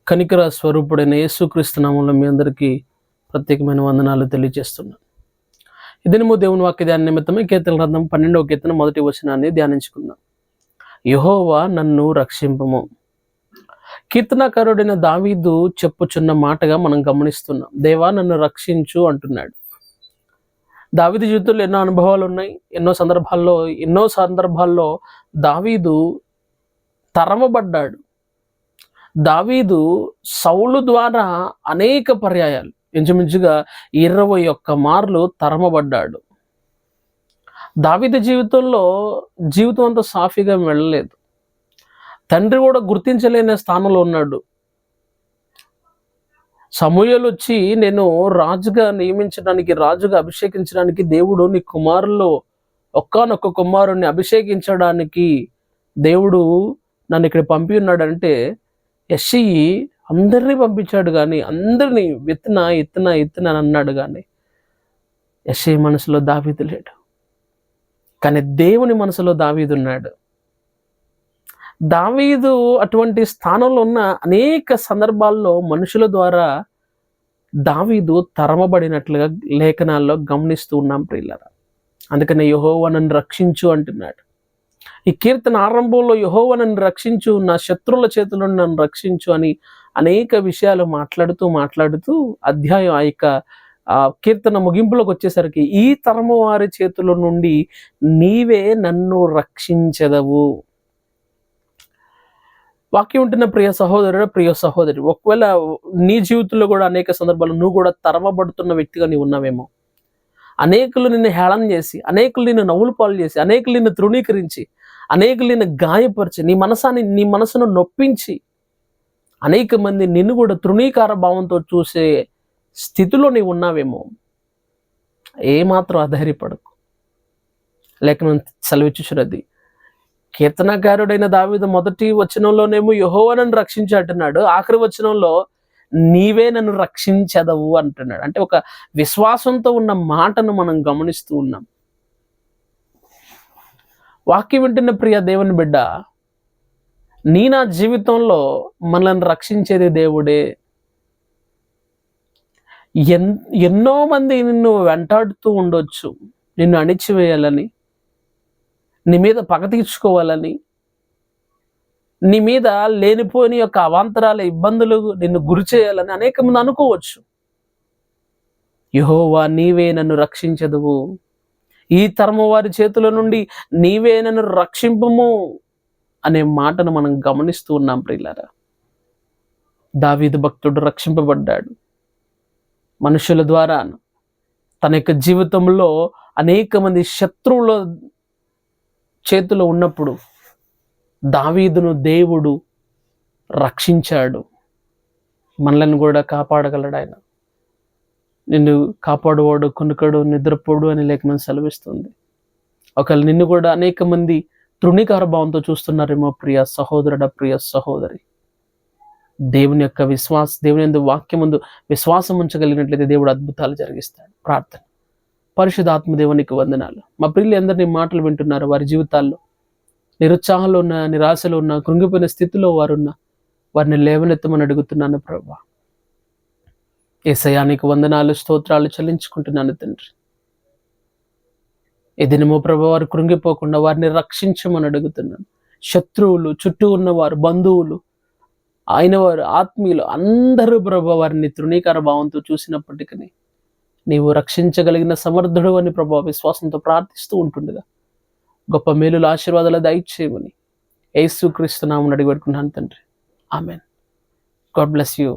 కనికర స్వరూపుడైన యేసుక్రీస్తు నామములో మీ అందరికీ ప్రత్యేకమైన వందనాలు తెలియజేస్తున్నాను. ఇదినము దేవుని వాక్య ధ్యాన నిమిత్తమే కీర్తన గ్రంథం 12వ కీర్తన 1వ వచనాన్ని ధ్యానించుకుందాం. యెహోవా నన్ను రక్షింపుము. కీర్తనాకారుడైన దావీదు చెప్పుచున్న మాటగా మనం గమనిస్తున్నాం. దేవా నన్ను రక్షించు అంటున్నాడు. దావీదు జీవితంలో ఎన్నో అనుభవాలు ఉన్నాయి. ఎన్నో సందర్భాల్లో దావీదు తరమబడ్డాడు. దావీదు సౌలు ద్వారా అనేక పర్యాయాలు, ఇంచుమించుగా 21 మార్లు తరమబడ్డాడు. దావీదు జీవితం అంతా సాఫీగా వెళ్ళలేదు. తండ్రి కూడా గుర్తించలేని స్థానంలో ఉన్నాడు. సమూయేలు వచ్చి నేను రాజుగా అభిషేకించడానికి దేవుడు నీ కుమారుల్లో ఒక్కనొక్క కుమారుణ్ణి అభిషేకించడానికి దేవుడు నన్ను ఇక్కడ పంపి ఉన్నాడంటే, యెష్షయి అందరినీ పంపించాడు, కానీ అందరినీ ఇత్తనా అని అన్నాడు. కానీ యెష్షయి మనసులో దావీదు లేడు, కానీ దేవుని మనసులో దావీదు ఉన్నాడు. దావీదు అటువంటి స్థానంలో ఉన్న అనేక సందర్భాల్లో మనుషుల ద్వారా దావీదు తరమబడినట్లుగా లేఖనాల్లో గమనిస్తూ ఉన్నాం ప్రియులారా. అందుకనే యెహోవా నన్ను రక్షించు అంటున్నాడు. ఈ కీర్తన ఆరంభంలో యెహోవా నన్ను రక్షించు, నా శత్రువుల చేతుల నుండి నన్ను రక్షించు అని అనేక విషయాలు మాట్లాడుతూ అధ్యాయం ఆ కీర్తన ముగింపులోకి వచ్చేసరికి ఈ తరము వారి చేతుల నుండి నీవే నన్ను రక్షించెదవు. వాక్యం ఉంటున్న ప్రియ సహోదరి, ఒకవేళ నీ జీవితంలో కూడా అనేక సందర్భాలు నువ్వు కూడా తరమబడుతున్న వ్యక్తిగా నీవు ఉన్నావేమో. అనేకులు నిన్ను హేళన చేసి, అనేకులు నిన్ను నవ్వులు పాలు చేసి, అనేకులు నిన్ను తృణీకరించి, అనేకులు నిన్ను గాయపరిచి, నీ మనసును నొప్పించి, అనేక మంది నిన్ను కూడా తృణీకార భావంతో చూసే స్థితిలో నీవు ఉన్నావేమో. ఏమాత్రం అధైర్యపడకు. లేఖనం సెలవిచ్చుచున్నది. కీర్తనకారుడైన దావీదు మొదటి వచనంలోనేమో యెహోవా నన్ను రక్షించు అంటున్నాడు. ఆఖరి వచనంలో నీవే నన్ను రక్షించెదవు అంటున్నాడు. అంటే ఒక విశ్వాసంతో ఉన్న మాటను మనం గమనిస్తూ ఉన్నాం. వాక్యం వింటున్న ప్రియ దేవుని బిడ్డ, నా జీవితంలో మనల్ని రక్షించేది దేవుడే. ఎన్నో మంది నిన్ను వెంటాడుతూ ఉండొచ్చు, నిన్ను అణిచివేయాలని, నీ మీద పగ తీర్చుకోవాలని, నీ మీద లేనిపోని యొక్క అవాంతరాల ఇబ్బందులు నిన్ను గురి చేయాలని అనేక మంది అనుకోవచ్చు. యెహోవా నీవే నన్ను రక్షించెదవు, ఈ తరము వారి చేతుల నుండి నీవే నన్ను రక్షింపుము అనే మాటను మనం గమనిస్తూ ఉన్నాం ప్రియులారా. దావీదు భక్తుడు రక్షింపబడ్డాడు మనుషుల ద్వారా. తన యొక్క జీవితంలో అనేక మంది శత్రువుల చేతిలో ఉన్నప్పుడు దావీదును దేవుడు రక్షించాడు. మనల్ని కూడా కాపాడగలడు ఆయన. నిన్ను కాపాడువాడు కొనుకడు నిద్రపోడు అని లేఖనం సెలవిస్తుంది. ఒకవేళ నిన్ను కూడా అనేక మంది తృణీకార భావంతో చూస్తున్నారేమో ప్రియ సహోదరుడ, ప్రియ సహోదరి. దేవుని యందు వాక్యం ముందు విశ్వాసం ఉంచగలిగినట్లయితే దేవుడు అద్భుతాలు జరిగిస్తాడు. ప్రార్థన. పరిశుద్ధాత్మ దేవునికి వందనాలు. మా ప్రియులు అందరినీ మాటలు వింటున్నారు. వారి జీవితాల్లో నిరుత్సాహంలో ఉన్న, నిరాశలో ఉన్న, కృంగిపోయిన స్థితిలో వారిని లేవనెత్తమని అడుగుతున్నాను ప్రభువా. యేసయ్యా నీకు వందనాలు, స్తోత్రాలు చెల్లించుకుంటున్నాను తండ్రి. ఈ దినమో ప్రభువా వారు కృంగిపోకుండా వారిని రక్షించమని అడుగుతున్నాను. శత్రువులు, చుట్టూ ఉన్నవారు, బంధువులు, ఆయన వారు, ఆత్మీయులు అందరూ ప్రభువా వారిని తృణీకార భావంతో చూసినప్పటికీ నీవు రక్షించగలిగిన సమర్థుడు అని ప్రభువా విశ్వాసంతో ప్రార్థిస్తూ ఉంటుండగా గొప్ప మేలుల ఆశీర్వాదాలు దయచేయమని యేసుక్రీస్తు నామమున అడిగి పెట్టుకున్నాను తండ్రి. ఆమేన్. God bless you.